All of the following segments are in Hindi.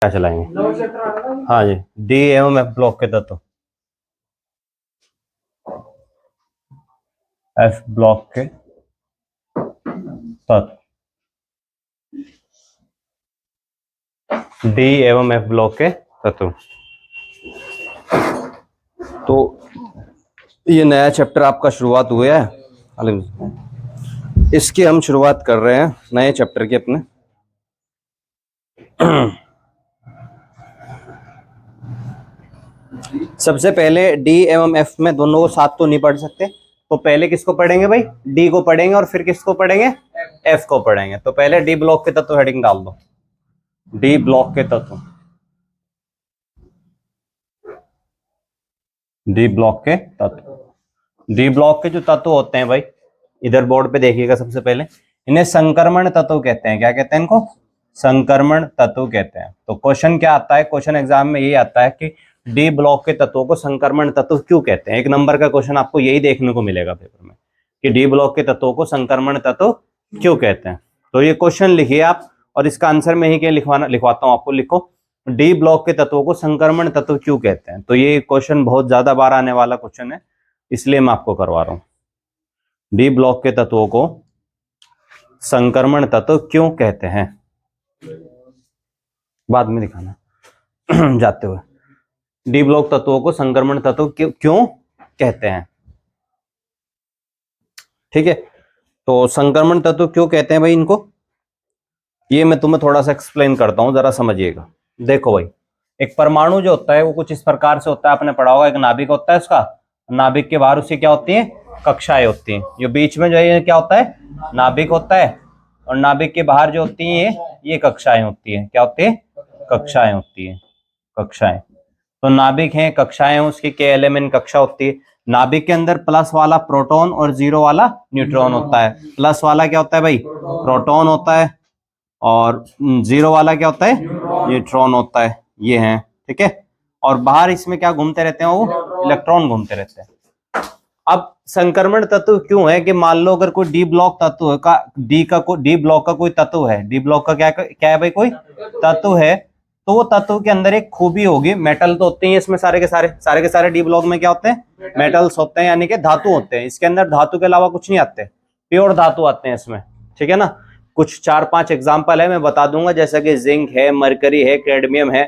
क्या चलाएंगे? हाँ जी, डी एवं एफ ब्लॉक के तत्व। एफ ब्लॉक के तत्व, डी एवं एफ ब्लॉक के तत्व। तो ये नया चैप्टर आपका शुरुआत हुआ है, इसकी हम शुरुआत कर रहे हैं नए चैप्टर के अपने। सबसे पहले डी एवं एफ में दोनों को साथ तो नहीं पढ़ सकते, तो पहले किसको पढ़ेंगे भाई? डी को पढ़ेंगे और फिर किसको पढ़ेंगे? एफ को पढ़ेंगे। तो पहले डी ब्लॉक के तत्व हेडिंग डाल दो, डी ब्लॉक के तत्व, डी ब्लॉक के तत्व। डी ब्लॉक के जो तत्व होते हैं भाई, इधर बोर्ड पे देखिएगा। सबसे पहले इन्हें संक्रमण तत्व कहते हैं। क्या कहते हैं इनको? संक्रमण तत्व कहते हैं। तो क्वेश्चन क्या आता है? क्वेश्चन एग्जाम में यही आता है कि डी ब्लॉक के तत्वों को संक्रमण तत्व क्यों कहते हैं। एक नंबर का क्वेश्चन आपको यही देखने को मिलेगा पेपर में कि डी ब्लॉक के तत्वों को संक्रमण तत्व क्यों कहते हैं। तो ये क्वेश्चन लिखिए आप, और इसका आंसर में ही क्या लिखवाता हूं आपको। लिखो, डी ब्लॉक के तत्वों को संक्रमण तत्व क्यों कहते हैं। तो ये क्वेश्चन बहुत ज्यादा बार आने वाला क्वेश्चन है, इसलिए मैं आपको करवा रहा हूं। डी ब्लॉक के तत्वों को संक्रमण तत्व क्यों कहते हैं, बाद में दिखाना जाते हुए। डी ब्लॉक तत्वों को संक्रमण तत्व क्यों कहते हैं, ठीक है। तो संक्रमण तत्व क्यों कहते हैं भाई इनको, ये मैं तुम्हें थोड़ा सा एक्सप्लेन करता हूं, जरा समझिएगा। देखो भाई, एक परमाणु जो होता है वो कुछ इस प्रकार से होता है, आपने पढ़ा होगा। एक नाभिक होता है उसका, नाभिक के बाहर उसे क्या होती है? कक्षाएं होती हैं। जो बीच में जो है क्या होता है? नाभिक होता है। और नाभिक के बाहर जो होती है ये कक्षाएं होती है। क्या होती है? कक्षाएं होती है, कक्षाएं। तो नाभिक है, कक्षाएं हैं, उसकी के एलिमेंट कक्षा होती है। नाभिक के अंदर प्लस वाला प्रोटॉन और जीरो वाला न्यूट्रॉन होता है। प्लस वाला क्या होता है भाई? प्रोटॉन होता है, और जीरो वाला क्या होता है? न्यूट्रॉन होता है। ये है, ठीक है। और बाहर इसमें क्या घूमते रहते हैं? वो इलेक्ट्रॉन घूमते रहते हैं। अब संक्रमण तत्व क्यों है कि मान लो अगर कोई डी ब्लॉक तत्व का, डी ब्लॉक का कोई तत्व है, डी ब्लॉक का क्या है भाई? कोई तत्व है, तो वो तत्व के अंदर एक खूबी होगी। मेटल तो होते हैं इसमें, सारे के सारे डी ब्लॉक में क्या होते हैं? मेटल्स होते हैं, यानी कि धातु होते हैं। इसके अंदर धातु के अलावा कुछ नहीं आते, प्योर धातु आते हैं इसमें, ठीक है ना। कुछ 4-5 एग्जाम्पल है, मैं बता दूंगा, जैसे कि जिंक है, मरकरी है, कैडमियम है,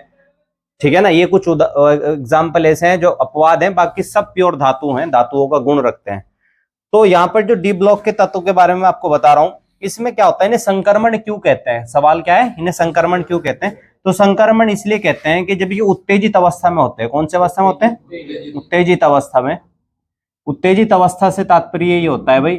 ठीक है ना। ये कुछ एग्जाम्पल ऐसे हैं जो अपवाद हैं, बाकी सब प्योर धातु हैं, धातुओं का गुण रखते हैं। तो यहाँ पर जो डी ब्लॉक के तत्व के बारे में आपको बता रहा हूं, इसमें क्या होता है? इन्हें संक्रमण क्यों कहते हैं? सवाल क्या है, इन्हें संक्रमण क्यों कहते हैं? तो संक्रमण इसलिए कहते हैं कि जब ये उत्तेजित अवस्था में होते हैं। कौन सी अवस्था में होते हैं? उत्तेजित अवस्था में। उत्तेजित अवस्था से तात्पर्य ये होता है भाई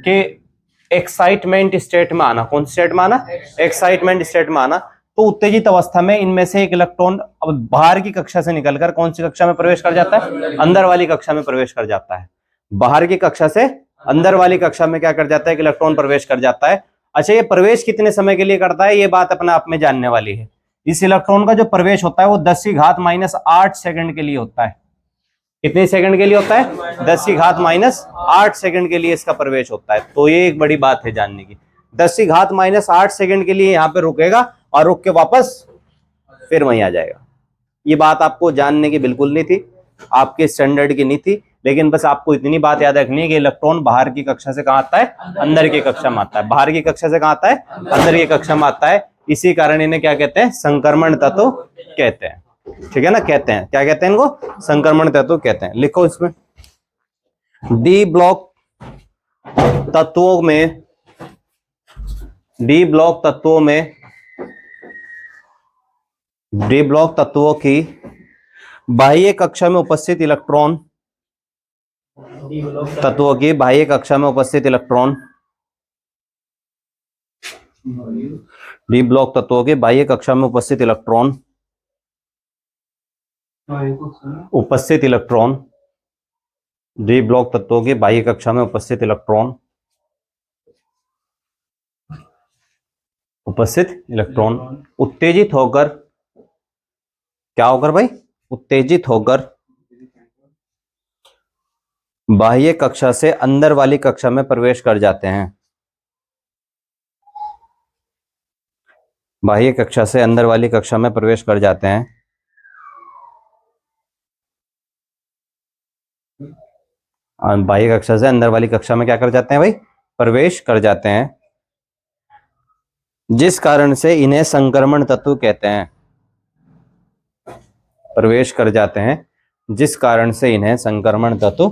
कि एक्साइटमेंट स्टेट में आना। कौन स्टेट में आना? एक्साइटमेंट स्टेट में आना। तो उत्तेजित अवस्था में इनमें से एक इलेक्ट्रॉन अब बाहर की कक्षा से निकलकर कौन सी कक्षा में प्रवेश कर जाता है? अंदर वाली कक्षा में प्रवेश कर जाता है। बाहर की कक्षा से अंदर वाली कक्षा में क्या कर जाता है? एक इलेक्ट्रॉन प्रवेश कर जाता है। अच्छा, ये प्रवेश कितने समय के लिए करता है, ये बात अपने आप में जानने वाली है। इस इलेक्ट्रॉन का जो प्रवेश होता है वो 10⁻⁸ सेकंड के लिए होता है। कितने सेकंड के लिए होता है? 10⁻⁸ सेकंड के लिए इसका प्रवेश होता है। तो ये एक बड़ी बात है जानने की। 10⁻⁸ सेकंड के लिए यहाँ पे रुकेगा और रुक के वापस फिर वहीं आ जाएगा। ये बात आपको जानने की बिल्कुल नहीं थी, आपके स्टैंडर्ड की नहीं थी, लेकिन बस आपको इतनी बात याद रखनी है कि इलेक्ट्रॉन बाहर की कक्षा से कहाँ आता है? अंदर की कक्षा में आता है। बाहर की कक्षा से कहाँ आता है? अंदर की कक्षा में आता है। इसी कारण इन्हें क्या कहते हैं? संक्रमण तत्व कहते हैं, ठीक है ना। कहते हैं, क्या कहते हैं इनको? संक्रमण तत्व कहते हैं। लिखो इसमें, डी ब्लॉक तत्वों में, डी ब्लॉक तत्वों में, डी ब्लॉक तत्वों की बाह्य कक्षा में उपस्थित इलेक्ट्रॉन, तत्वों की बाह्य कक्षा में उपस्थित इलेक्ट्रॉन, डी ब्लॉक तत्वों के बाह्य कक्षा में उपस्थित इलेक्ट्रॉन, उपस्थित इलेक्ट्रॉन, डी ब्लॉक तत्वों के बाह्य कक्षा में उपस्थित इलेक्ट्रॉन, उपस्थित इलेक्ट्रॉन उत्तेजित होकर, क्या होकर भाई? उत्तेजित होकर बाह्य कक्षा से अंदर वाली कक्षा में प्रवेश कर जाते हैं। बाह्य कक्षा से अंदर वाली कक्षा में प्रवेश कर जाते हैं। बाह्य कक्षा से अंदर वाली कक्षा में क्या कर जाते हैं भाई? प्रवेश कर जाते हैं, जिस कारण से इन्हें संक्रमण तत्व कहते हैं। प्रवेश कर जाते हैं जिस कारण से इन्हें संक्रमण तत्व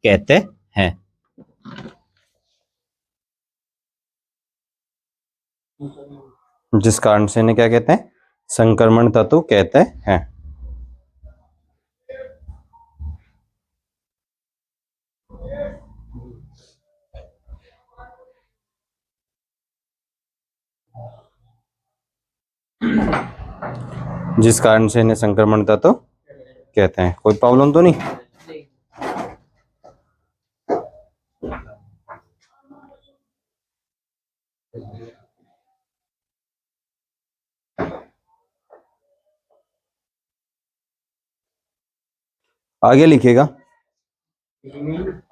कहते हैं। जिस कारण से इन्हें क्या कहते हैं? संक्रमण तत्व कहते हैं। जिस कारण से इन्हें संक्रमण तत्व कहते हैं। कोई प्रॉब्लम तो नहीं? आगे लिखिएगा।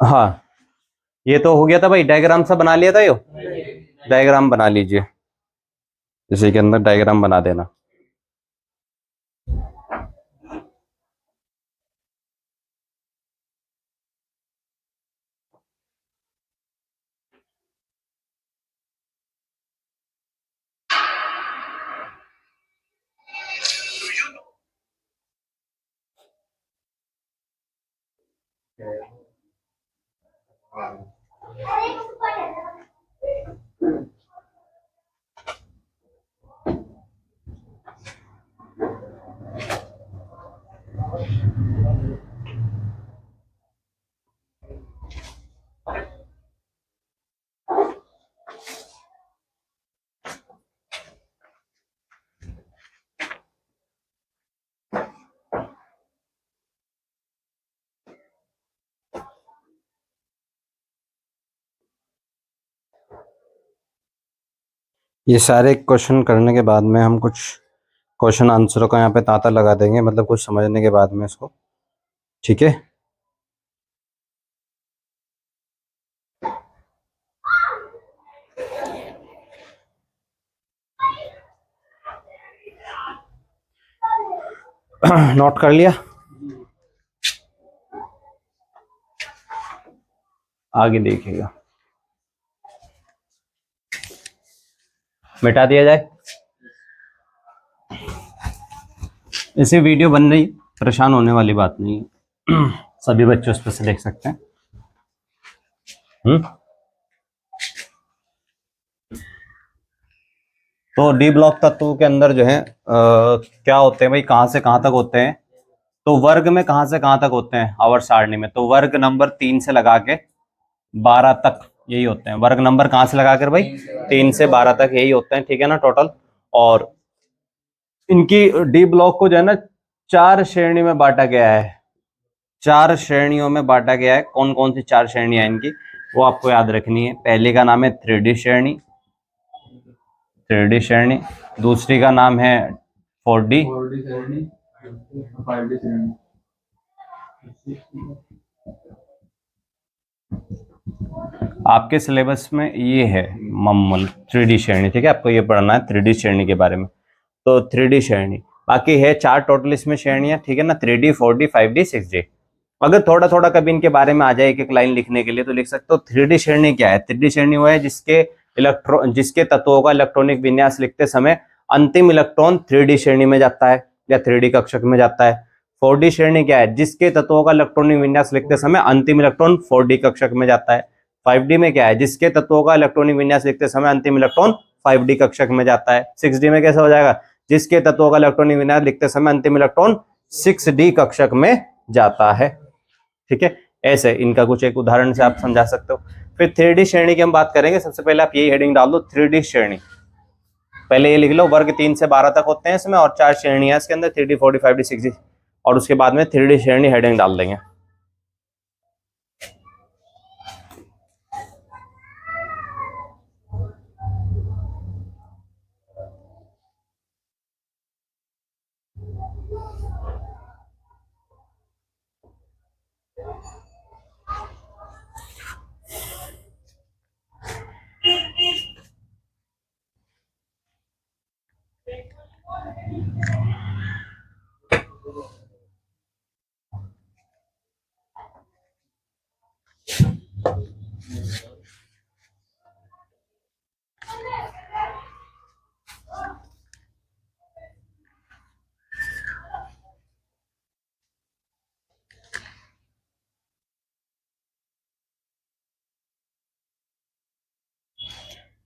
हाँ, ये तो हो गया था भाई, डायग्राम सा बना लिया था। यो डायग्राम बना लीजिए, इसी के अंदर डायग्राम बना देना। ये सारे क्वेश्चन करने के बाद में हम कुछ क्वेश्चन आंसरों का यहाँ पे तांता लगा देंगे, मतलब कुछ समझने के बाद में इसको। ठीक है, नोट कर लिया? आगे देखिएगा, मिटा दिया जाए। ऐसे वीडियो बन रही, परेशान होने वाली बात नहीं है। सभी बच्चे उस पर से देख सकते हैं। तो डी ब्लॉक तत्वों के अंदर जो है क्या होते हैं भाई, कहां से कहां तक होते हैं? तो वर्ग में कहां से कहां तक होते हैं आवर्त सारणी में? तो वर्ग नंबर 3 से लगा के 12 तक यही होते हैं। वर्ग नंबर कहां से लगाकर भाई? 3 से 12 तक यही होते हैं, ठीक है ना, टोटल। और इनकी डी ब्लॉक को जो है ना 4 श्रेणी में बांटा गया है। 4 श्रेणियों में बांटा गया है। कौन कौन सी 4 श्रेणियां इनकी, वो आपको याद रखनी है। पहले का नाम है 3D श्रेणी, 3D श्रेणी। दूसरी का नाम है 4D श्रेणी, 5D श्रेणी। आपके सिलेबस में ये है मम्मल 3D श्रेणी, ठीक है, आपको ये पढ़ना है 3D श्रेणी के बारे में। तो 3D श्रेणी, बाकी है 4 टोटल इसमें श्रेणियां, ठीक है ना, 3D 4D 5D 6D। अगर थोड़ा थोड़ा कभी इनके बारे में आ जाए एक एक लाइन लिखने के लिए तो लिख सकते हो। 3D श्रेणी क्या है? 3D श्रेणी वो है जिसके तत्वों का इलेक्ट्रॉनिक विन्यास लिखते समय अंतिम इलेक्ट्रॉन 3D श्रेणी में जाता है या 3D कक्षक में जाता है। 4D श्रेणी क्या है? जिसके तत्वों का इलेक्ट्रॉनिक विन्यास लिखते समय अंतिम इलेक्ट्रॉन 4D कक्षक में जाता है। 5D में क्या है? जिसके तत्वों का इलेक्ट्रॉनिक विन्यास लिखते समय अंतिम इलेक्ट्रॉन 5D कक्षक में जाता है। 6D में कैसे हो जाएगा? जिसके तत्वों का इलेक्ट्रॉनिक विन्यास लिखते समय अंतिम इलेक्ट्रॉन 6D कक्षक में जाता है, ठीक है। ऐसे इनका कुछ एक उदाहरण से आप समझा सकते हो। फिर 3D श्रेणी की हम बात करेंगे। सबसे पहले आप यही हेडिंग डाल दो, 3D श्रेणी। पहले ये लिख लो, वर्ग 3 से 12 तक होते हैं इसमें और 4 श्रेणियां इसके अंदर, 3D 4D 5D 6D, और उसके बाद में 3D श्रेणी हेडिंग डाल देंगे।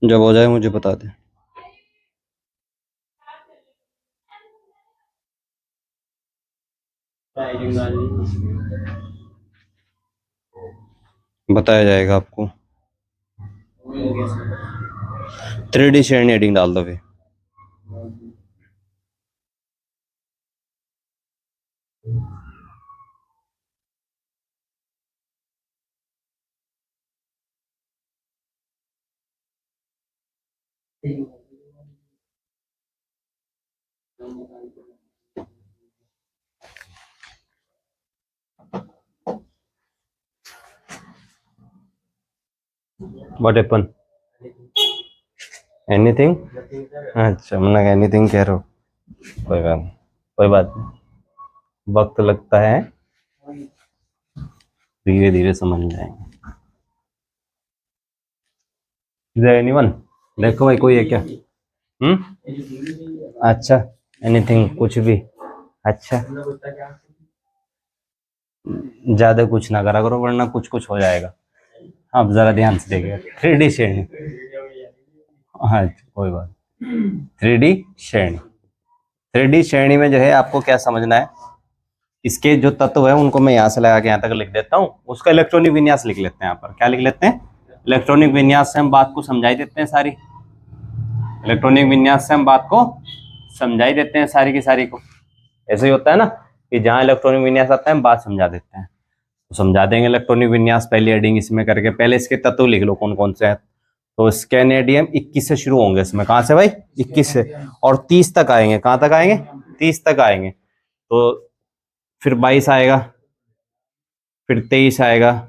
जब हो जाए मुझे बता दे। बताया जाएगा आपको। 3D शेयरिंग एडिंग डाल दो फिर। What happen? एनीथिंग? अच्छा, मैंने एनीथिंग कह रहे हो। कोई बात नहीं, वक्त लगता है, धीरे धीरे समझ जाएंगे। एनीवन? देखो भाई, कोई है क्या? अच्छा, एनीथिंग, कुछ भी। अच्छा, ज्यादा कुछ ना करा करो वरना कुछ कुछ हो जाएगा। आप जरा ध्यान से देखिए। 3D sharing. हाँ, कोई बात। 3D sharing. 3D श्रेणी में जो है आपको क्या समझना है, इसके जो तत्व है उनको मैं यहाँ से लगा के यहाँ तक लिख देता हूँ, उसका इलेक्ट्रॉनिक विन्यास लिख लेते हैं। यहाँ पर क्या लिख लेते हैं? इलेक्ट्रॉनिक विन्यास से हम बात को समझाई देते हैं सारी। इलेक्ट्रॉनिक विन्यास से हम बात को समझाई देते हैं सारी की सारी को। ऐसे ही होता है ना कि जहाँ इलेक्ट्रॉनिक विन्यास आता है हम बात समझा देते हैं, तो समझा देंगे इलेक्ट्रॉनिक विन्यास। पहले एडिंग इसमें करके पहले इसके तत्व लिख लो कौन कौन से हैं। तो स्कैनेडियम 21 से शुरू होंगे इसमें। कहाँ से भाई? 21 से, और 30 तक आएंगे। कहाँ तक आएंगे? 30 तक आएंगे। तो फिर 22 आएगा, फिर 23 आएगा,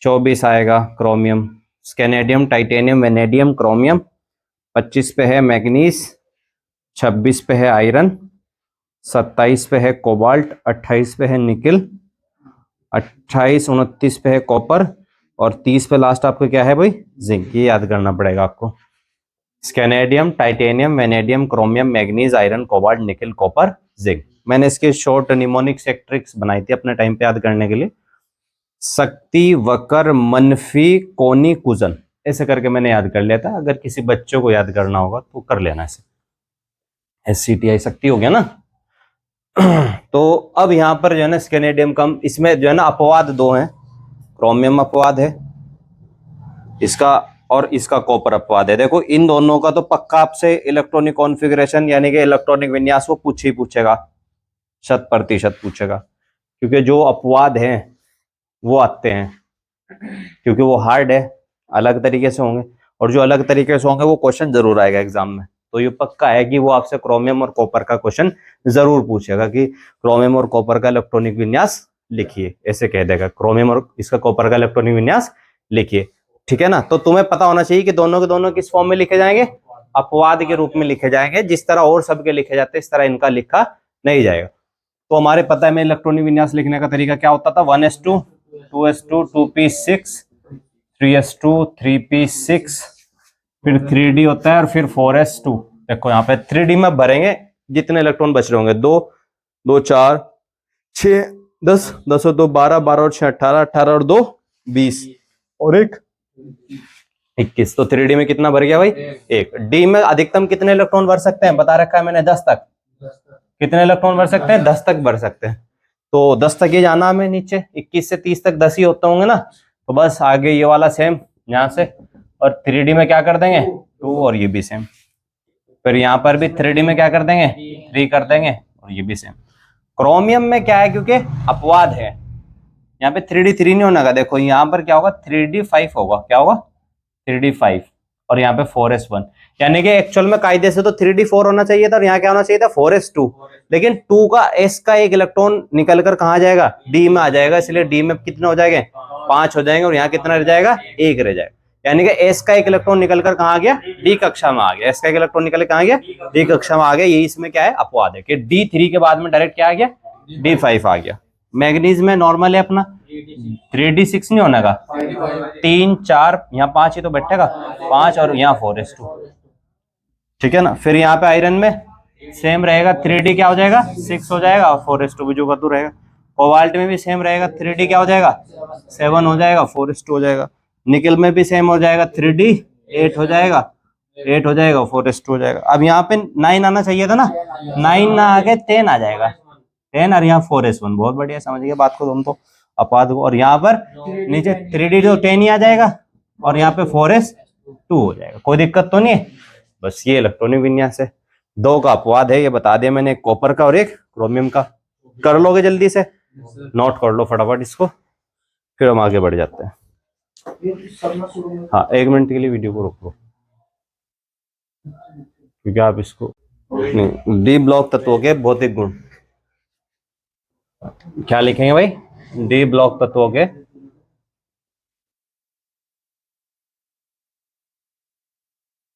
24 आएगा क्रोमियम, स्कैनेडियम, टाइटेनियम, वेनेडियम, क्रोमियम। 25 पे है मैग्नीज, 26 पे है आयरन, 27 पे है कोबाल्ट, 28 पे है निकिल, 28 29 पे है कॉपर, और 30 पे लास्ट आपको क्या है भाई? जिंक। ये याद करना पड़ेगा आपको। Scandium, titanium, vanadium, chromium, manganese, iron, cobalt, nickel, copper, zinc. मैंने इसके शॉर्ट निमोनिक ट्रिक्स बनाई थी अपने टाइम पे याद करने के लिए। शक्ति, वक्र, मनफी, कोनी, कुजन, ऐसे करके मैंने याद कर लिया था। अगर किसी बच्चों को याद करना होगा तो कर लेना ऐसे। SCTI शक्ति हो गया ना। तो अब यहाँ पर जो है ना स्कैनेडियम कम, इसमें जो है ना अपवाद दो हैं। क्रोमियम अपवाद है इसका, और इसका कॉपर अपवाद है। देखो इन दोनों का तो पक्का आपसे इलेक्ट्रॉनिक कॉन्फ़िगरेशन यानी कि इलेक्ट्रॉनिक विन्यास वो पूछ ही पूछेगा, 100% पूछेगा, क्योंकि जो अपवाद हैं वो आते हैं, क्योंकि वो हार्ड है, अलग तरीके से होंगे, और जो अलग तरीके से होंगे वो क्वेश्चन जरूर आएगा एग्जाम में। तो ये पक्का है कि वो आपसे क्रोमियम और कॉपर का क्वेश्चन जरूर पूछेगा कि क्रोमियम और कॉपर का इलेक्ट्रॉनिक विन्यास लिखिए, ऐसे कह देगा। क्रोमियम और इसका कॉपर का इलेक्ट्रॉनिक विन्यास लिखिए, ठीक है ना। तो तुम्हें पता होना चाहिए कि दोनों के दोनों किस फॉर्म में लिखे जाएंगे? अपवाद के रूप में लिखे जाएंगे। जिस तरह और सबके लिखे जाते हैं इस तरह इनका लिखा नहीं जाएगा। तो हमारे पता है में इलेक्ट्रॉनिक विन्यास लिखने का तरीका क्या होता था? 1s2, 2s2, 2p6, 3s2, 3p6, फिर 3d होता है, और फिर 4s2। देखो यहाँ पे 3d में भरेंगे जितने इलेक्ट्रॉन बच रहे होंगे, 2 2 4 6 10, 10 और 2 12, 12 और 6 18, 18 और 2 20, और 1 21। तो 3d में कितना भर गया भाई? 1। d में अधिकतम कितने इलेक्ट्रॉन भर सकते हैं? बता रखा है मैंने 10 तक। कितने इलेक्ट्रॉन भर सकते हैं? 10 तक भर सकते हैं। तो 10 तक ही जाना हमें नीचे, 21 से 30 तक 10 ही होते होंगे ना। तो बस आगे ये वाला सेम यहाँ से, और 3d में क्या कर देंगे? 2, और ये भी सेम। फिर यहाँ पर भी 3d में क्या कर देंगे? 3 कर देंगे, और ये भी सेम। क्रोमियम में क्या है, क्योंकि अपवाद है, यहाँ पे 3d 3 नहीं होना का। देखो यहाँ पर क्या होगा? 3d 5 होगा। क्या होगा? 3d 5, और यहाँ पे 4s1। यानी कि एक्चुअल में कायदे से तो 3d 4 होना चाहिए था, और यहाँ क्या होना चाहिए था? 4s2। लेकिन 2 का s का एक इलेक्ट्रॉन निकल कर कहाँ जाएगा? d में आ जाएगा, इसलिए d में कितने हो जाएंगे? 5 हो जाएंगे, और यहाँ कितना रह जाएगा? 1 रह जाएगा। यानी कि s का एक इलेक्ट्रॉन निकल कर कहाँ आ गया? d कक्षा में आ गया। s का एक इलेक्ट्रॉन निकल कहाँ गया? d कक्षा में आ गया। यही इसमें क्या है? अपवाद है कि d3 के बाद में डायरेक्ट क्या आ गया? d5 आ गया। मैग्नीज में नॉर्मल है अपना 3d6 नहीं होने का, 3 4, यहाँ 5 ही तो बैठेगा, 5, और यहाँ 4s2, ठीक है ना। फिर यहाँ पे आयरन में सेम रहेगा, 3d क्या हो जाएगा? 6 हो जाएगा, और 4s2 भी जो का तू रहेगा। कोबाल्ट में भी सेम रहेगा, 3d क्या हो जाएगा? 7 हो जाएगा, 4s2 हो जाएगा। निकल में भी सेम हो जाएगा, 3d 8 हो जाएगा, 8 हो जाएगा, 4s2 हो जाएगा। अब यहाँ पे 9 आना चाहिए था ना, 9 ना आके 10 आ जाएगा, 10 और यहाँ 4s1। बहुत बढ़िया, समझ गए बात को तुम तो, अपवाद को। और यहाँ पर नीचे 3d तो 10 ही आ जाएगा और यहाँ पे 4s2 हो जाएगा। कोई दिक्कत तो नहीं है। बस ये इलेक्ट्रॉनिक विन्यास है। 2 का अपवाद है, ये बता दिया मैंने, एक कॉपर का और एक क्रोमियम का। कर लोगे जल्दी से, नोट कर लो फटाफट इसको, फिर हम आगे बढ़ जाते हैं। हाँ 1 मिनट के लिए वीडियो को रोक लो, क्योंकि आप इसको नहीं। डी ब्लॉक तत्वों के भौतिक गुण क्या लिखेंगे भाई? डी ब्लॉक तत्वों के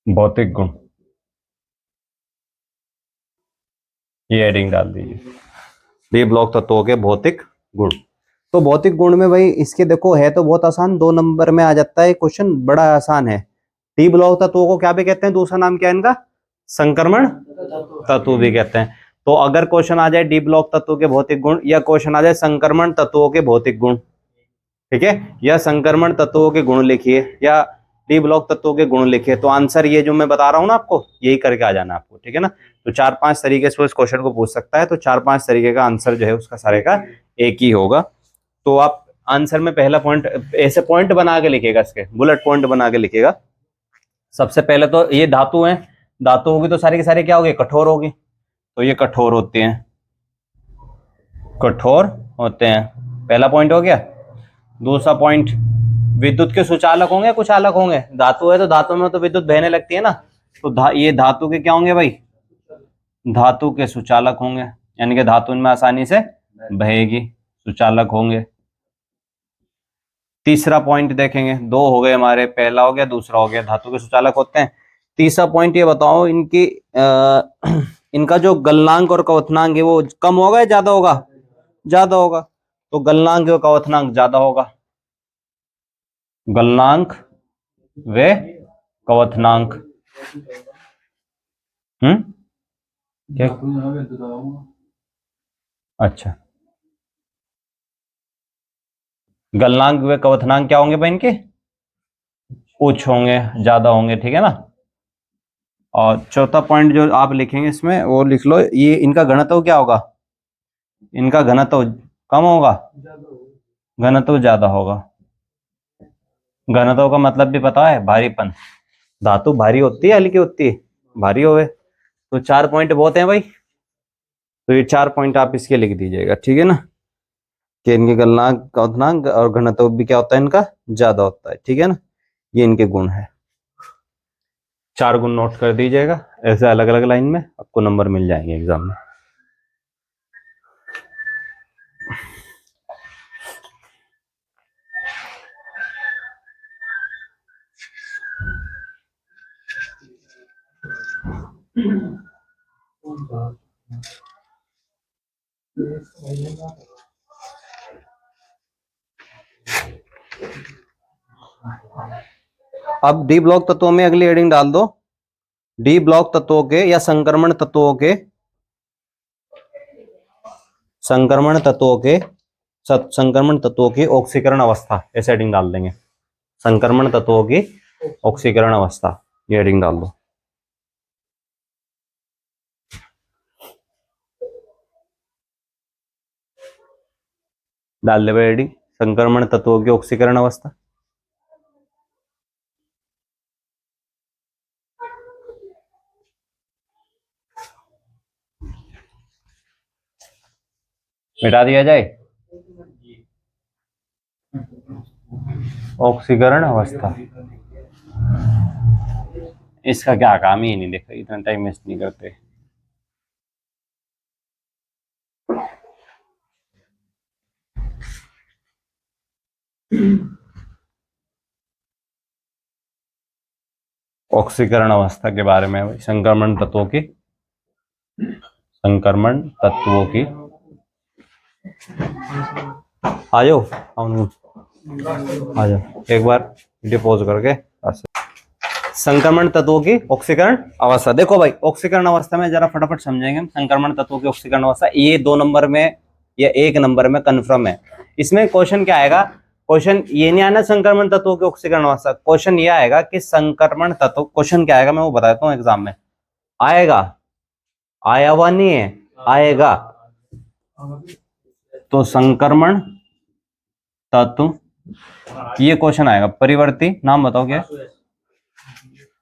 भौतिक गुण, ये हेडिंग डाल दीजिए, डी ब्लॉक तत्वों के भौतिक गुण। तो भौतिक गुण में भाई इसके देखो है तो बहुत आसान, 2 नंबर में आ जाता है क्वेश्चन, बड़ा आसान है। डी ब्लॉक तत्वों को क्या भी कहते हैं, दूसरा नाम क्या है इनका? संक्रमण तत्व भी कहते हैं। तो अगर क्वेश्चन आ जाए डी ब्लॉक तत्व के भौतिक गुण, या क्वेश्चन आ जाए संक्रमण तत्वों के भौतिक गुण, ठीक है, या संक्रमण तत्वों के गुण लिखिए या डी ब्लॉक तत्वों के गुण लिखिए, तो आंसर ये जो मैं बता रहा हूं ना आपको, यही करके आ जाना आपको, ठीक है ना। तो 4-5 तरीके से इस क्वेश्चन को पूछ सकता है, तो 4-5 तरीके का आंसर जो है उसका सारे का एक ही होगा। तो आप आंसर में पहला पॉइंट ऐसे पॉइंट बना के लिखेगा, इसके बुलेट पॉइंट बना के लिखेगा। सबसे पहले तो ये धातु है, धातु होगी तो सारी के सारे क्या होगी? कठोर होगी, तो ये कठोर होते हैं, कठोर होते हैं, पहला पॉइंट हो गया। दूसरा पॉइंट, विद्युत के सुचालक होंगे, कुछ अलग होंगे। धातु है तो धातु में तो विद्युत बहने लगती है ना, तो ये धातु के क्या होंगे भाई? धातु के सुचालक होंगे, यानी कि धातु इनमें आसानी से बहेगी, सुचालक होंगे। तीसरा पॉइंट देखेंगे, 2 हो गए हमारे, पहला हो गया, दूसरा हो गया, धातु के सुचालक होते हैं। तीसरा पॉइंट ये बताओ, इनकी इनका जो गलनांक और कवथनांक है वो कम होगा या ज्यादा होगा? ज्यादा होगा, तो गलनांक व कवथनांक ज्यादा होगा, गलनांक व कवथनांक। क्या? अच्छा, गलनांक व कवथनांक क्या होंगे भाई इनके? उच्च होंगे, ज्यादा होंगे, ठीक है ना। और चौथा पॉइंट जो आप लिखेंगे इसमें वो लिख लो, ये इनका घनत्व क्या होगा? इनका घनत्व कम होगा, घनत्व ज्यादा होगा। घनत्व का मतलब भी पता है? भारीपन। धातु भारी होती है हल्की होती है? भारी होवे। तो 4 पॉइंट बहुत है भाई, तो ये 4 पॉइंट आप इसके लिख दीजिएगा, ठीक है ना, कि इनके गलनांक, कवथनांक और घनत्व भी क्या होता है इनका? ज्यादा होता है, ठीक है ना। ये इनके गुण है, 4 गुण नोट कर दीजिएगा, ऐसे अलग अलग लाइन में आपको नंबर मिल जाएंगे एग्जाम में। अब डी ब्लॉक तत्वों में अगली हेडिंग डाल दो, डी ब्लॉक तत्वों के या संक्रमण तत्वों के, संक्रमण तत्वों के, संक्रमण तत्वों की ऑक्सीकरण अवस्था, ऐसे हेडिंग डाल देंगे, संक्रमण तत्वों की ऑक्सीकरण अवस्था, ये हेडिंग डाल दो। डाल दे भाई हेडिंग, संक्रमण तत्वों की ऑक्सीकरण अवस्था। मिटा दिया जाए, ऑक्सीकरण अवस्था, इसका क्या काम ही नहीं, देखो इतना टाइम वेस्ट नहीं करते। ऑक्सीकरण अवस्था के बारे में, संक्रमण तत्वों की, संक्रमण तत्वों की, आ जाओ आ जाओ, एक बार वीडियो पॉज करके। संक्रमण तत्वों की ऑक्सीकरण अवस्था, देखो भाई ऑक्सीकरण अवस्था में जरा फटाफट समझेंगे हम। संक्रमण तत्वों की ऑक्सीकरण अवस्था, ये 2 नंबर में या 1 नंबर में कन्फर्म है। इसमें क्वेश्चन क्या आएगा? क्वेश्चन ये नहीं आना संक्रमण तत्वों के ऑक्सीकरण अवस्था, क्वेश्चन ये आएगा कि संक्रमण तत्व, क्वेश्चन क्या आएगा मैं वो बताता हूँ एग्जाम में आएगा, आया हुआ नहीं है, आएगा। तो संक्रमण तत्व ये क्वेश्चन आएगा। परिवर्ती नाम बताओ क्या?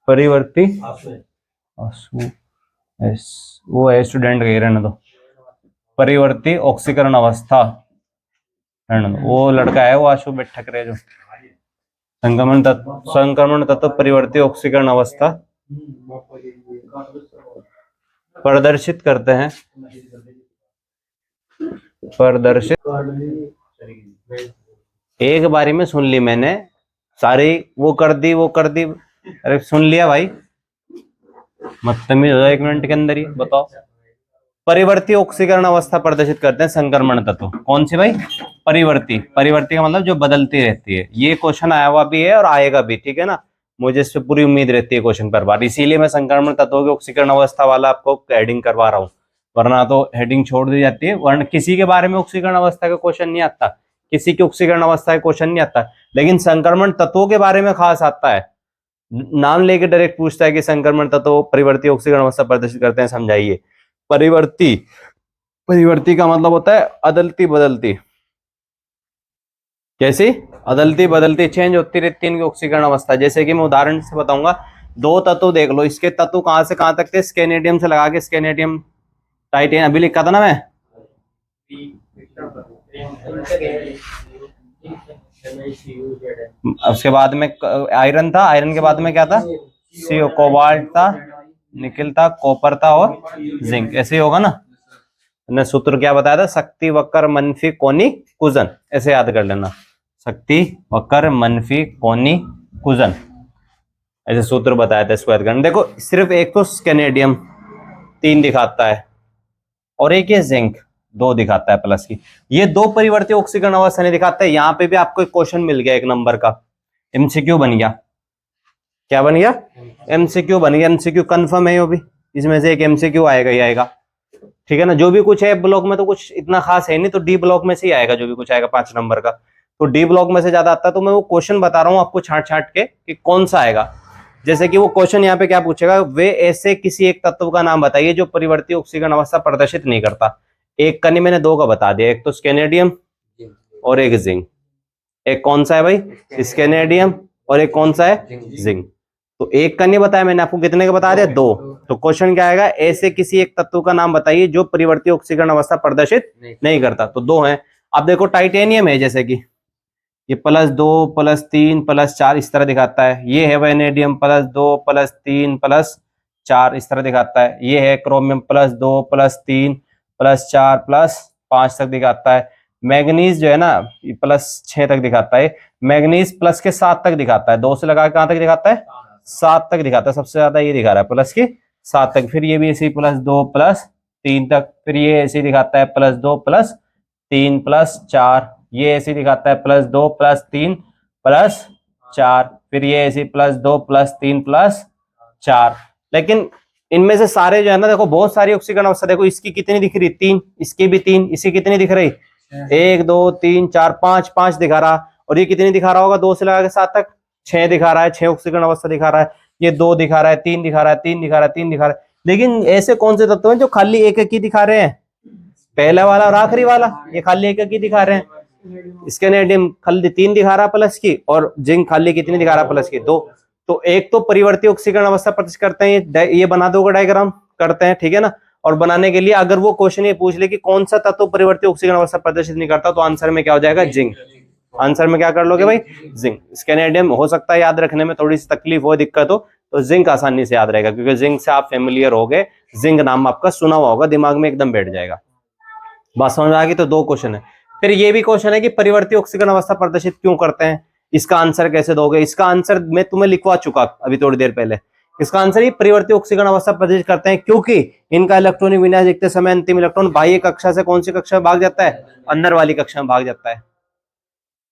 परिवर्ती वो है स्टूडेंट का, रहने दो। परिवर्ती ऑक्सीकरण अवस्था, रहने दो, वो लड़का है वो आशु बैठक रहे जो संक्रमण तत्व परिवर्ती ऑक्सीकरण अवस्था प्रदर्शित करते हैं, प्रदर्शित। एक बारी में सुन ली मैंने सारी, वो कर दी वो कर दी, अरे सुन लिया भाई, मतलब हो जाए 1 मिनट के अंदर ही बताओ। परिवर्ती ऑक्सीकरण अवस्था प्रदर्शित करते हैं संक्रमण तत्व, कौन सी भाई? परिवर्ती। परिवर्ती का मतलब जो बदलती रहती है। ये क्वेश्चन आया हुआ भी है और आएगा भी, ठीक है ना, मुझे इस पे पूरी उम्मीद रहती है क्वेश्चन पर बार, इसीलिए मैं संक्रमण तत्वों की ऑक्सीकरण अवस्था वाला आपको हेडिंग करवा रहा हूँ, वरना तो हेडिंग छोड़ दी जाती है। वरना किसी के बारे में ऑक्सीकरण अवस्था का क्वेश्चन नहीं आता, किसी की ऑक्सीकरण अवस्था का क्वेश्चन नहीं आता, लेकिन संक्रमण तत्वों के बारे में खास आता है। नाम लेके डायरेक्ट पूछता है कि संक्रमण तत्व परिवर्ती ऑक्सीकरण अवस्था प्रदर्शित करते हैं, समझाइए। परिवर्ती, परिवर्ती का मतलब होता है अदलती बदलती। कैसी? अदलती बदलती, चेंज होती रहती है इनकी ऑक्सीकरण अवस्था। जैसे कि मैं उदाहरण से बताऊंगा, दो तत्व देख लो, इसके तत्व कहां से कहां तक थे? स्केनेडियम से लगा के स्केनेडियम टाइटेनियम, अभी लिखा था ना मैं। उसके बाद में आयरन था, आयरन के बाद में क्या था? सीओ, कोबाल्ट था, निकल था, कॉपर था और जिंक। ऐसे ही होगा ना। मैंने सूत्र क्या बताया था? शक्ति वक्र मनफी कोनी कुजन, ऐसे याद कर लेना, शक्ति वक्र मनफी कोनी कुजन, ऐसे सूत्र बताया था इसको याद करना। देखो सिर्फ एक तो स्केनेडियम 3 दिखाता है और एक ये जिंक 2 दिखाता है प्लस की, ये 2 परिवर्ती ऑक्सीकरण अवस्था नहीं दिखाता है। यहाँ पे भी आपको एक क्वेश्चन मिल गया 1 नंबर का, एमसीक्यू बन गया। क्या बन गया? एमसीक्यू बन गया। एमसीक्यू कंफर्म है, यो भी इसमें से एक एमसीक्यू आएगा ही आएगा, ठीक है ना। जो भी कुछ है ब्लॉक में तो कुछ इतना खास है नहीं, तो डी ब्लॉक में से ही आएगा जो भी कुछ आएगा 5 नंबर का, तो डी ब्लॉक में से ज्यादा आता है। तो मैं वो क्वेश्चन बता रहा हूँ आपको छांट छांट के कि कौन सा आएगा। जैसे कि वो क्वेश्चन यहाँ पे क्या पूछेगा, वे ऐसे किसी एक तत्व का नाम बताइए जो परिवर्ती ऑक्सीकरण अवस्था प्रदर्शित नहीं करता। एक का नहीं, मैंने 2 का बता दिया, एक तो स्केनेडियम और एक जिंक। एक कौन सा है भाई? स्केनेडियम, और एक कौन सा है? जिंक। तो एक का नहीं बताया मैंने आपको, कितने का बता दिया? 2। तो क्वेश्चन क्या आएगा? ऐसे किसी एक तत्व का नाम बताइए जो परिवर्ती ऑक्सीकरण अवस्था प्रदर्शित नहीं करता। तो 2 है। अब देखो टाइटेनियम है, जैसे कि ये +2 +3 +4 इस तरह दिखाता है। ये है वैनेडियम +2 +3 +4 इस तरह दिखाता है। ये है क्रोमियम +2 +3 +4 +5 तक दिखाता है। मैग्नीज जो है ना +6 तक दिखाता है। मैग्नीज प्लस के 7 तक दिखाता है। 2 से लगा के कहां तक दिखाता है? 7 तक दिखाता है। सबसे ज्यादा ये दिखा रहा है प्लस के 7 तक। फिर ये भी ऐसे +2 +3 तक। फिर ये ऐसे दिखाता है +2 +3 +4। ये ऐसे दिखाता है +2 +3 +4। फिर ये ऐसे +2 +3 +4। लेकिन इनमें से सारे जो है ना, देखो बहुत सारी ऑक्सीकरण अवस्था, देखो इसकी कितनी दिख रही? 3, इसकी भी 3, इसकी कितनी दिख रही? 1 2 3 4 5 दिखा रहा। और ये कितनी दिखा रहा होगा 2 से लगा के 7 तक? 6 दिखा रहा है, 6 ऑक्सीकरण अवस्था दिखा रहा है। ये 2 दिखा रहा है, 3 दिखा रहा है, 3 दिखा रहा है, 3 दिखा रहा है। लेकिन ऐसे कौन से तत्व हैं जो खाली एक एक ही दिखा रहे हैं? पहला वाला और आखिरी वाला, ये खाली एक एक ही दिखा रहे हैं। स्केनेडियम खाली 3 दिखा रहा प्लस की, और जिंक खाली कितनी दिखा रहा प्लस की? 2। तो एक तो परिवर्ती ऑक्सीकरण अवस्था प्रदर्शित करते हैं, ये बना दोगे डायग्राम, करते हैं, ठीक है ना। और बनाने के लिए अगर वो क्वेश्चन ये पूछ ले कि कौन सा तत्व परिवर्ती ऑक्सीकरण अवस्था प्रदर्शित नहीं करता, तो आंसर में क्या हो जाएगा? जिंक। आंसर में क्या कर लोगे भाई? जिंक। स्केनेडियम हो सकता है याद रखने में थोड़ी सी तकलीफ हो, दिक्कत हो, तो जिंक आसानी से याद रहेगा, क्योंकि जिंक से आप फेमिलियर हो गए, जिंक नाम आपका सुना हुआ होगा, दिमाग में एकदम बैठ जाएगा। बात समझ आ गई? तो 2 क्वेश्चन है। फिर ये भी क्वेश्चन है कि परिवर्ती ऑक्सीकरण अवस्था प्रदर्शित क्यों करते हैं, इसका आंसर कैसे दोगे? इसका आंसर मैं तुम्हें लिखवा चुका अभी थोड़ी देर पहले। इसका आंसर ही परिवर्ती ऑक्सीकरण अवस्था प्रदर्शित करते हैं क्योंकि इनका इलेक्ट्रॉनिक विन्यास देखते समय अंतिम इलेक्ट्रॉन बाह्य कक्षा से कौन सी कक्षा में भाग जाता है? अंदर वाली कक्षा में भाग जाता है,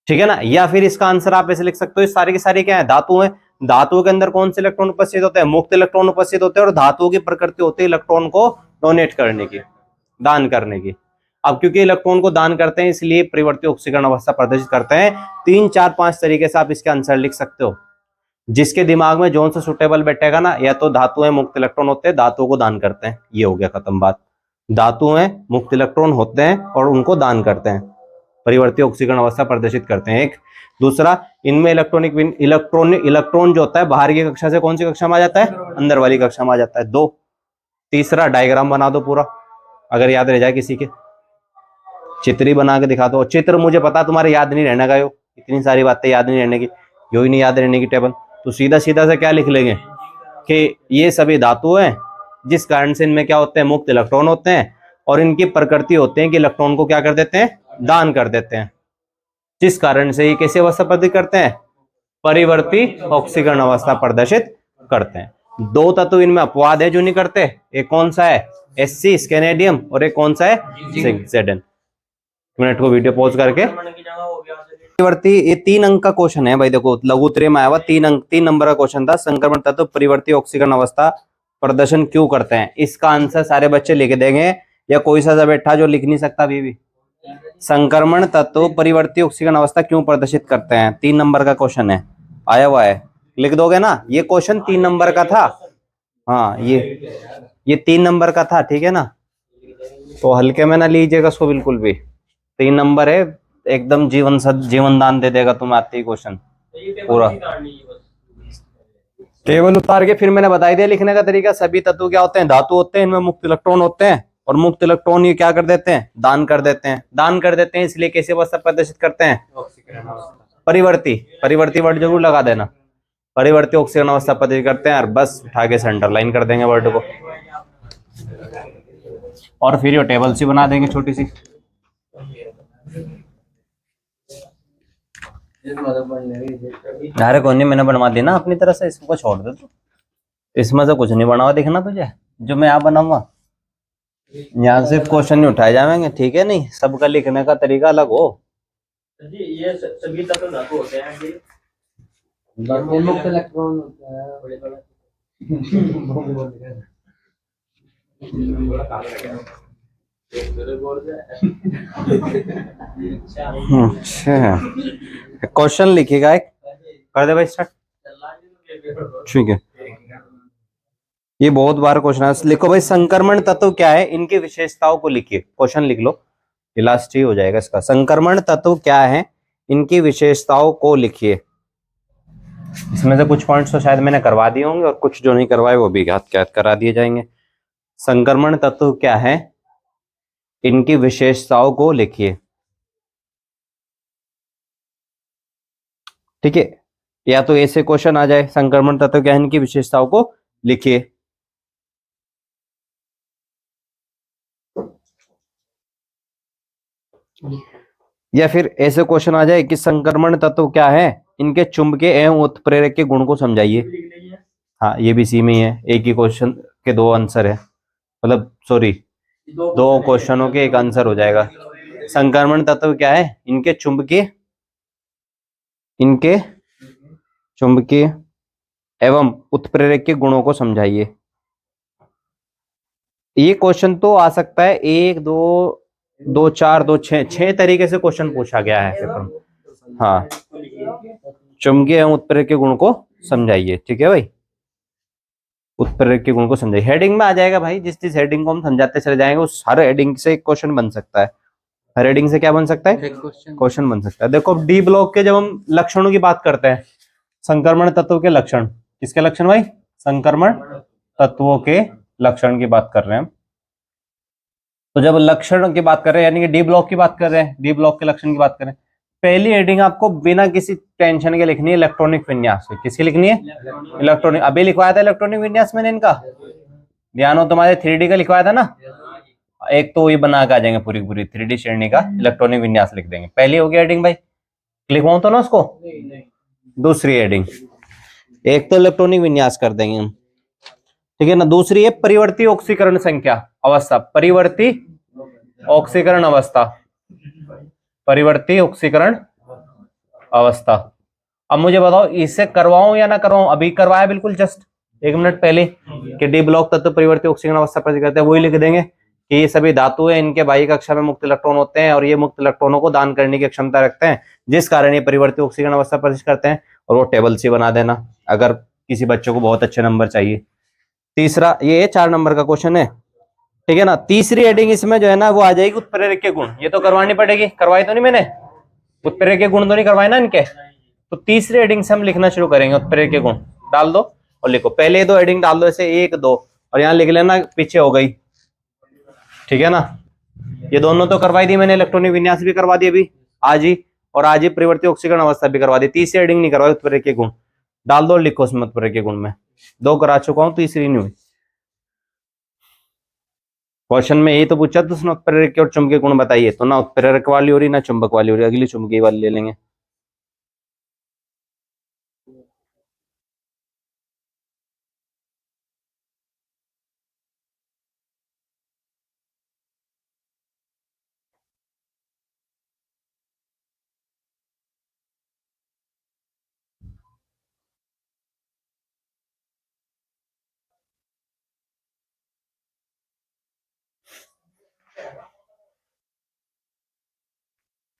ठीक है ना। या फिर इसका आंसर आप ऐसे लिख सकते हो, सारे के सारे क्या है? धातु है। धातुओं के अंदर कौन से इलेक्ट्रॉन उपस्थित होते हैं? मुक्त इलेक्ट्रॉन उपस्थित होते हैं। और धातुओं की प्रकृति होती है इलेक्ट्रॉन को डोनेट करने की, दान करने की। अब क्योंकि इलेक्ट्रॉन को दान करते हैं इसलिए परिवर्ती ऑक्सीकरण अवस्था प्रदर्शित करते हैं। 3 4 5 तरीके से आप इसके आंसर लिख सकते हो, जिसके दिमाग में जोन से सुटेबल बैठेगा ना, या तो धातु है मुक्त इलेक्ट्रॉन होते हैं, धातुओं को दान करते हैं, ये हो गया खत्म बात। धातु है मुक्त इलेक्ट्रॉन होते हैं और उनको दान करते हैं, परिवर्ती ऑक्सीकरण अवस्था प्रदर्शित करते हैं। एक दूसरा, इनमें इलेक्ट्रॉन जो होता है बाहर की कक्षा से कौन सी कक्षा में आ जाता है, अंदर वाली कक्षा में आ जाता है। 2, तीसरा डायग्राम बना दो पूरा, अगर याद रह जाए किसी के, चित्र ही बना के दिखा दो। चित्र मुझे पता तुम्हारे याद नहीं रहने का, यो इतनी सारी बातें याद नहीं रहने की, यो ही नहीं याद रहने की टेबल, तो सीधा सीधा से क्या लिख लेंगे कि ये सभी धातु हैं जिस कारण से इनमें क्या होते हैं, मुक्त इलेक्ट्रॉन होते हैं, और इनकी प्रकृति होते हैं कि इलेक्ट्रॉन को क्या कर देते हैं, दान कर देते हैं, जिस कारण से ये कैसी अवस्था प्रदर्शित करते हैं, परिवर्ती ऑक्सीकरण अवस्था प्रदर्शित करते हैं। 2 तत्व इनमें अपवाद है जो नहीं करते, एक कौन सा है, Sc स्कैनेडियम, और एक कौन सा है, Zn। मिनट को वीडियो पॉज करके, परिवर्ती, ये 3 अंक का क्वेश्चन है भाई, देखो लघुत्तरीय में आया हुआ 3 नंबर का क्वेश्चन था। संक्रमण तत्व परिवर्ती ऑक्सीकरण अवस्था प्रदर्शन क्यों करते हैं, इसका आंसर सारे बच्चे लिख देंगे, या कोई सा बैठा जो लिख नहीं सकता अभी भी। संक्रमण तत्व परिवर्ती ऑक्सीकरण अवस्था क्यों प्रदर्शित करते हैं, 3 नंबर का क्वेश्चन है, आया हुआ है, लिख दोगे ना। ये क्वेश्चन 3 नंबर का था, हाँ ये 3 नंबर का था, ठीक है ना, तो हल्के में ना लीजिएगा इसको बिल्कुल भी। 3 नंबर है, एकदम जीवन दान दे देगा तुम्हें आते ही क्वेश्चन पूरा। टेबल उतार के फिर मैंने बता दिया लिखने का तरीका। सभी तत्व क्या होते हैं, धातु होते हैं, इनमें मुक्त इलेक्ट्रॉन होते हैं, और मुक्त इलेक्ट्रॉन ये क्या कर देते हैं, दान कर देते हैं। दान कर देते हैं इसलिए कैसे अवस्था प्रदर्शित करते हैं, परिवर्ती वर्ड जरूर लगा देना, परिवर्ती ऑक्सीकरण अवस्था प्रदर्शित करते हैं, और बस उठा के अंडरलाइन कर देंगे वर्ड को, और फिर ये टेबल सी बना देंगे छोटी सी। अरे कौन नहीं, मैंने बनवा दी ना अपनी तरह से, इसको छोड़ दे तू, इसमें से कुछ नहीं बना हुआ दिखना तुझे, जो मैं यहाँ बनाऊंगा। यहाँ सिर्फ क्वेश्चन नहीं उठाए जाएंगे, ठीक है, नहीं सबका लिखने का तरीका अलग हो। ये सभी तत्व धातु होते हैं जी, मुक्त इलेक्ट्रॉन होता है, बड़े अच्छा, क्वेश्चन लिखिएगा एक, कर दे भाई स्टार्ट, ठीक है। ये बहुत बार क्वेश्चन है, लिखो भाई संक्रमण तत्व क्या है, इनकी विशेषताओं को लिखिए, क्वेश्चन लिख लो, लास्ट ही हो जाएगा इसका। संक्रमण तत्व क्या है, इनकी विशेषताओं को लिखिए। इसमें से कुछ पॉइंट्स तो शायद मैंने करवा दिए होंगे, और कुछ जो नहीं करवाए वो भी याद करा दिए जाएंगे। संक्रमण तत्व क्या है, इनकी विशेषताओं को लिखिए, ठीक है। या तो ऐसे क्वेश्चन आ जाए, संक्रमण तत्व क्या है, इनकी विशेषताओं को लिखिए, या फिर ऐसे क्वेश्चन आ जाए कि संक्रमण तत्व क्या है, इनके चुंबकीय एवं उत्प्रेरक के गुण को समझाइए। हाँ ये भी सी में ही है, एक ही क्वेश्चन के 2 आंसर है, मतलब सॉरी 2 क्वेश्चनों के 1 आंसर हो जाएगा। संक्रमण तत्व क्या है, इनके चुंबकीय एवं उत्प्रेरक के गुणों को समझाइए। ये क्वेश्चन तो आ सकता है 1 2 4 2 6 तरीके से क्वेश्चन पूछा गया है पेपर में। हाँ, चुंबकीय एवं उत्प्रेरक के गुण को समझाइए, ठीक है भाई, उत्प्रेरक के गुण को समझाइए। हेडिंग में आ जाएगा भाई, जिस हेडिंग को हम समझाते चले जाएंगे उस हर हेडिंग से एक क्वेश्चन बन सकता है। हर हेडिंग से क्या बन सकता है, क्वेश्चन बन सकता है। देखो डी ब्लॉक के जब हम लक्षणों की बात करते हैं, संक्रमण तत्व के लक्षण, किसके लक्षण भाई, संक्रमण तत्वों के लक्षण की बात कर रहे हैं। तो जब लक्षण की बात कर रहे हैं, यानी कि डी ब्लॉक की बात कर रहे हैं, डी ब्लॉक के लक्षण की बात करें, पहली हेडिंग आपको बिना किसी टेंशन के लिखनी है, इलेक्ट्रॉनिक विन्यास। किसकी लिखनी है, इलेक्ट्रॉनिक। अभी लिखवाया था इलेक्ट्रॉनिक विन्यास मैंने इनका, ध्यान हो तुम्हारे 3D का लिखवाया था ना, एक तो ये बना के आ जाएंगे पूरी पूरी 3D श्रेणी का इलेक्ट्रॉनिक विन्यास लिख देंगे। पहली होगी हेडिंग भाई, लिखवाऊं तो ना उसको, दूसरी हेडिंग, एक तो इलेक्ट्रॉनिक विन्यास कर देंगे हम, ठीक है ना। दूसरी है परिवर्ती ऑक्सीकरण संख्या अवस्था, परिवर्ती ऑक्सीकरण अवस्था, परिवर्ती ऑक्सीकरण अवस्था। अब मुझे बताओ इसे करवाऊं या ना करवाऊं, अभी करवाया बिल्कुल जस्ट 1 मिनट पहले कि डी ब्लॉक तत्व परिवर्ती ऑक्सीकरण अवस्था प्रदर्शित करते हैं, वही लिख देंगे। कि ये सभी धातु है, इनके बाह्य कक्षा में मुक्त इलेक्ट्रॉन होते हैं और ये मुक्त इलेक्ट्रॉनों को दान करने की क्षमता रखते हैं, जिस कारण ये परिवर्तित ऑक्सीकरण अवस्था प्रदर्शित करते हैं। और वो टेबल सी बना देना अगर किसी बच्चे को बहुत अच्छे नंबर चाहिए। तीसरा ये 4 नंबर का क्वेश्चन है, ठीक है ना। तीसरी हेडिंग इसमें जो है ना वो आ जाएगी उत्प्रेरक के गुण। ये तो करवानी पड़ेगी, करवाई तो नहीं मैंने, उत्प्रेरक के गुण तो नहीं करवाए ना इनके। तो तीसरी हेडिंग से हम लिखना शुरू करेंगे, उत्प्रेरक के गुण डाल दो और लिखो। पहले 2 हेडिंग डाल दो, ऐसे 1 2 और यहाँ लिख लेना पीछे हो गई, ठीक है ना। ये दोनों तो करवाई दी मैंने, इलेक्ट्रॉनिक विन्यास भी करवा दी अभी आज ही, और आज ही परिवर्तित ऑक्सीकरण अवस्था भी करवा दी। तीसरी हेडिंग नहीं करवाई, उत्प्रेरक के गुण डाल दो और लिखो उसमें उत्प्रेरक के गुण में। 2 करा चुका हूं, तीसरी नहीं हुई। क्वेश्चन में यही तो पूछा था उसने, उत्प्रेरक के और चुंबकीय गुण बताइए, तो ना उत्प्रेरक वाली हो रही ना चुंबक वाली हो रही, अगली चुंबकीय वाली ले लेंगे।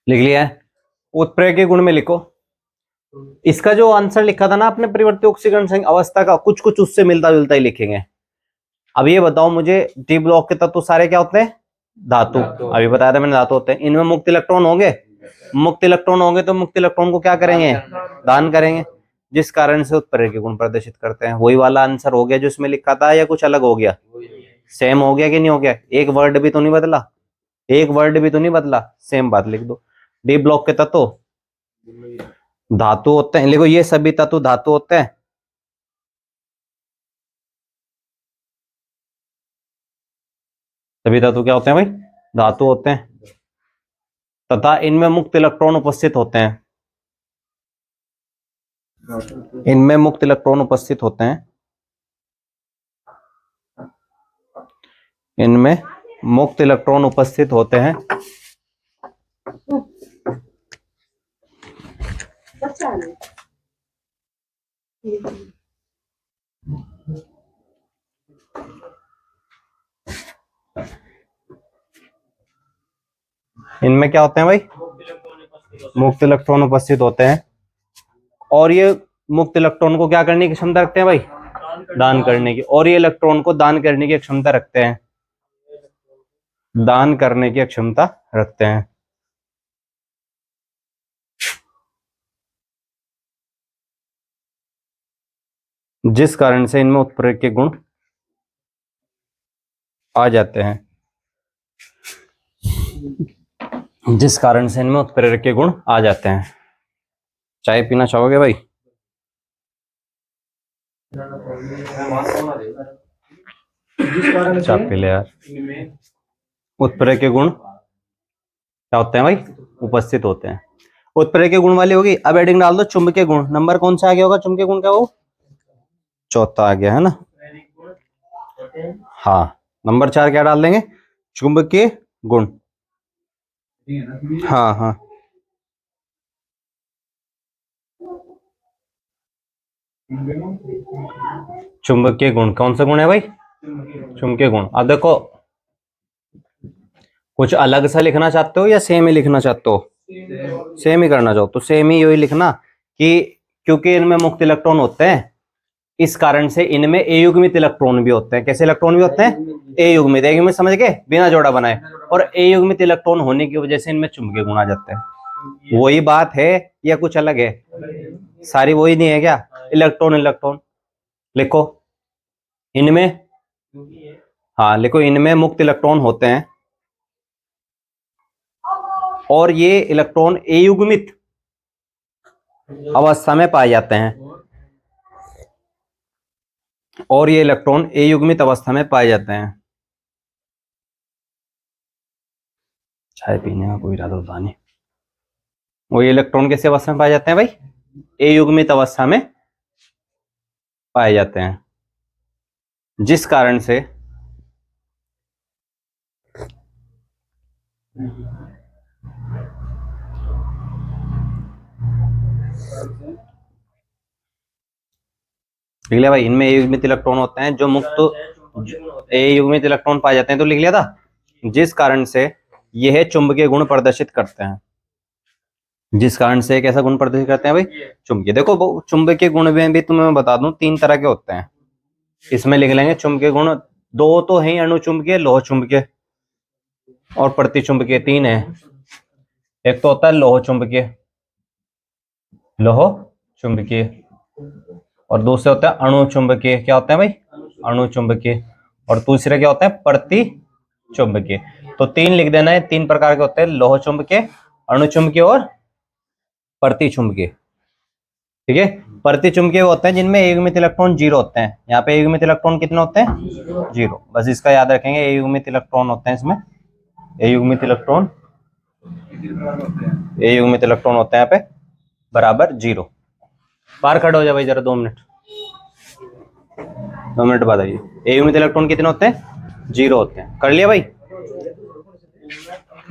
लिख लिया है, उत्प्रेरक के गुण में लिखो। इसका जो आंसर लिखा था ना आपने परिवर्तित ऑक्सीकरण अवस्था का, कुछ कुछ उससे मिलता जुलता ही लिखेंगे। अब ये बताओ मुझे, डी ब्लॉक के तत्व सारे क्या होते हैं? धातु। अभी बताया था मैंने, धातु होते हैं। इनमें मुक्त इलेक्ट्रॉन होंगे, मुक्त इलेक्ट्रॉन होंगे तो मुक्त इलेक्ट्रॉन को क्या करेंगे? दान करेंगे, जिस कारण से उत्प्रेरक के गुण प्रदर्शित करते हैं। वही वाला आंसर हो गया जो इसमें लिखा था या कुछ अलग हो गया? सेम हो गया कि नहीं हो गया? एक वर्ड भी तो नहीं बदला, एक वर्ड भी तो नहीं बदला, सेम बात लिख दो। डी ब्लॉक के तत्व धातु होते हैं, देखो ये सभी तत्व धातु होते हैं। सभी तत्व क्या होते हैं भाई? धातु होते हैं, तथा इनमें मुक्त इलेक्ट्रॉन उपस्थित होते हैं। इनमें मुक्त इलेक्ट्रॉन उपस्थित होते हैं, इनमें मुक्त इलेक्ट्रॉन उपस्थित होते हैं। इनमें क्या होते हैं भाई? मुक्त इलेक्ट्रॉन उपस्थित होते हैं। और ये मुक्त इलेक्ट्रॉन को क्या करने की क्षमता रखते हैं भाई? दान करने की। और ये इलेक्ट्रॉन को दान करने की क्षमता रखते हैं, दान करने की क्षमता रखते हैं। जिस कारण से इनमें उत्प्रेरक के गुण आ जाते हैं, जिस कारण से इनमें उत्प्रेरक के गुण आ जाते हैं। चाय पीना चाहोगे भाई? चाय पी ले यार। उत्प्रेरक के गुण क्या होते हैं भाई? उपस्थित होते हैं। उत्प्रेरक के गुण वाली होगी। अब हेडिंग डाल दो चुंबकीय गुण। नंबर कौन सा आ गया होगा चुंबकीय गुण का? वो चौथा आ गया है ना। हाँ, नंबर 4 क्या डाल देंगे? चुंबकीय गुण। हाँ हाँ, चुंबकीय गुण कौन सा गुण है भाई? चुंबकीय गुण। अब देखो, कुछ अलग सा लिखना चाहते हो या सेम ही लिखना चाहते हो? सेम ही करना चाहो तो सेम ही यही लिखना कि क्योंकि इनमें मुक्त इलेक्ट्रॉन होते हैं, इस कारण से इनमें ए युग्मित इलेक्ट्रॉन भी होते हैं। कैसे इलेक्ट्रॉन भी होते हैं? ए युग्मित। ए युग्मित समझ गए, बिना जोड़ा बनाए। और ए युग्मित इलेक्ट्रॉन होने की वजह से इनमें चुंबकीय गुण आ जाते हैं। वही बात है या कुछ अलग है? सारी वही नहीं है क्या? इलेक्ट्रॉन इलेक्ट्रॉन लिखो इनमें। हाँ लिखो, इनमें मुक्त इलेक्ट्रॉन होते हैं और ये इलेक्ट्रॉन ए युग्मित अवस्था में पाए जाते हैं, और ये इलेक्ट्रॉन ए युग्मित अवस्था में पाए जाते हैं। चाय पीने का कोई इरादा होता नहीं। वो ये इलेक्ट्रॉन किस अवस्था में पाए जाते हैं भाई? ए युग्मित अवस्था में पाए जाते हैं, जिस कारण से लिख लिया भाई। इनमें ए युग्मित इलेक्ट्रॉन होते हैं जो मुक्त ए युग्मित इलेक्ट्रॉन पाए जाते हैं, तो लिख लिया था। जिस कारण से यह चुंबकीय गुण प्रदर्शित करते हैं, जिस कारण से कैसा गुण प्रदर्शित करते हैं भाई, चुंबकीय। देखो वो चुंबकीय गुण में भी तुम्हें मैं बता दूं 3 तरह के होते हैं, इसमें लिख लेंगे चुंबकीय गुण। 2 तो है अणुचुंबकीय, लोह चुंबकीय और प्रतिचुंबकीय, 3 है। एक तो होता है लोह चुंबकीय, लोह चुंबकीय, और दूसरे होता है अणु चुंबकीय। क्या होता है भाई, अणु चुंबकीय। और दूसरे क्या होता है, प्रति चुंबकीय। तो 3 लिख देना है, 3 प्रकार के होते हैं, लोह चुंबकीय, अणु चुंबकीय और प्रति चुंबकीय। ठीक है, प्रति चुंबकीय होते हैं जिनमें युग्मित इलेक्ट्रॉन 0 होते हैं। यहाँ पे युग्मित इलेक्ट्रॉन कितने होते हैं, 0। बस इसका याद रखेंगे, युग्मित इलेक्ट्रॉन होते हैं इसमें, युग्मित इलेक्ट्रॉन, युग्मित इलेक्ट्रॉन होते हैं यहाँ पे बराबर 0। बाहर खड़े हो जाए भाई जरा 2 मिनट, 2 मिनट बाद आइए। युग्मित इलेक्ट्रॉन कितने होते हैं, 0 होते हैं। कर लिया भाई,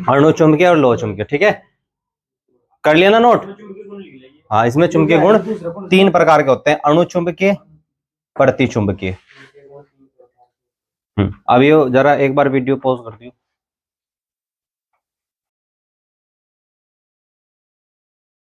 अणु चुंबकीय और लोह चुंबकीय। ठीक है, कर लिया ना नोट। हाँ, इसमें चुंबकीय गुण 3 प्रकार के होते हैं, अणु चुंबकीय, प्रति चुंबकीय। अभी जरा एक बार वीडियो पॉज कर दियो।